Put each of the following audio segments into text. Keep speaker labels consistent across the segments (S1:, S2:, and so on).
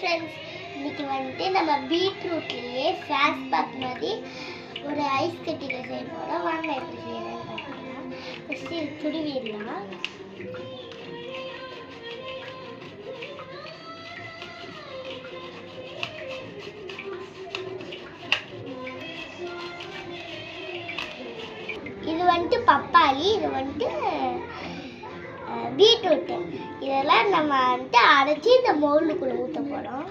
S1: Friends, இன்னைக்கு வந்துட்டு நம்ம பீட்ரூட்லேயே ஃபேஸ் பேக் மாதிரி ஒரு ஐஸ் கட்டியில் செய்ய போகிறோம். வாங்க எப்படி செய்யறதுன்னு பார்க்கலாம். ஃபஸ்ட்டு இது துருவிடலாம். இது வந்துட்டு பப்பாளி, இது வந்துட்டு பீட்ரூட்டு. இதெல்லாம் நம்ம வந்துட்டு அரைச்சி இந்த மோல்டுக்குள்ளே ஊற்ற போகிறோம்.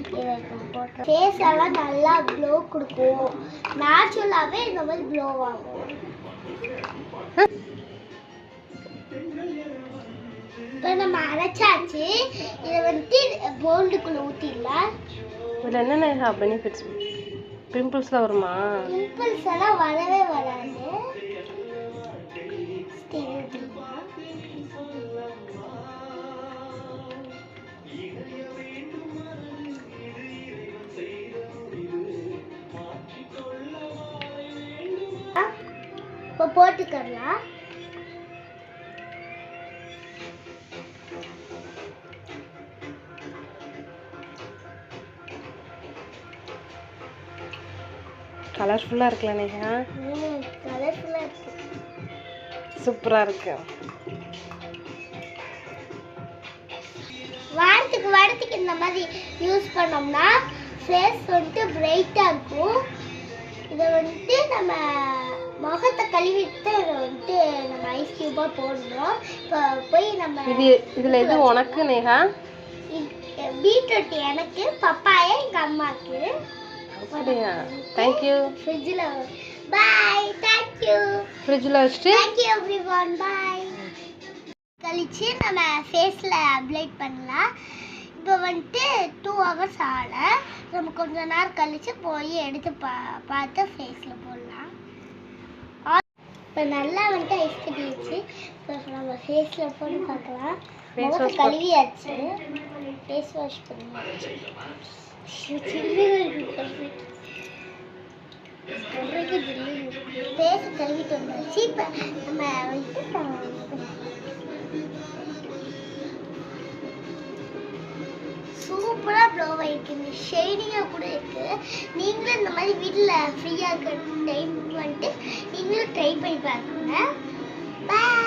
S1: இதை போட்டோம் ஃபேஸ் எல்லாம் நல்லா க்ளோ கொடுக்கும். நேச்சுரலாகவே இந்த மாதிரி க்ளோ ஆகும். இப்போ நம்ம அரைச்சாச்சு. இதை வந்துட்டு மோல்டுக்குள்ளே ஊற்றிடலாம்.
S2: இதில் என்னென்ன பெனிஃபிட்ஸ்? பிம்பிள்ஸ்லாம் வருமா?
S1: பிம்பிள்ஸ் எல்லாம் வரவே வராது. இப்போ போட்டுக்கலாம்.
S2: கலர்ஃபுல்லாக இருக்குல்ல நேஹா?
S1: கலர்ஃபுல்லாக இருக்கு.
S2: சூப்பராக இருக்கு.
S1: வாரத்துக்கு இந்த மாதிரி யூஸ் பண்ணோம்னா ஃபேஸ் வந்துட்டு பிரைட்டாக இருக்கும். இதை வந்துட்டு நம்ம முகத்தை கழுவிட்டு இதை வந்துட்டு நம்ம ஐஸ் கியூபாக போடணும். இப்போ போய் நம்ம
S2: இதில் எது உனக்கு நேஹா?
S1: பீட்ரூட் எனக்கு, பப்பாயா எங்கள் அம்மாவுக்கு.
S2: அப்படியா? தேங்க்யூ.
S1: ஃப்ரிட்ஜில் பாய். தேங்க்யூ.
S2: ஃப்ரிட்ஜில் வச்சுட்டு
S1: தேங்க்யூ எவ்ரிவன். பாய். கழிச்சு நம்ம ஃபேஸில் அப்ளை பண்ணலாம். இப்போ வந்துட்டு 2 hours ஆகல. நம்ம கொஞ்ச நேரம் கழிச்சு போய் எடுத்து பார்த்து ஃபேஸில் போடலாம். இப்போ நல்லா வந்துட்டு ஐஸ் கட்டிடுச்சு. இப்போ நம்ம ஃபேஸில் போட்டு பார்க்கலாம். முகத்தை கழுவியாச்சு, ஃபேஸ் வாஷ் பண்ணியாச்சு. ஃபேஸை கழுவிட்டு வந்தாச்சு. இப்போ நம்ம வந்துட்டு சூப்பராக ப்ளோ ஆகிருக்கு. இந்த ஷேடிங்காக கூட இருக்குது. நீங்களும் இந்த மாதிரி வீட்டில் ஃப்ரீயாக இருக்கிற டைம் வந்துட்டு நீங்களும் ட்ரை பண்ணி பாருங்க. பாய்.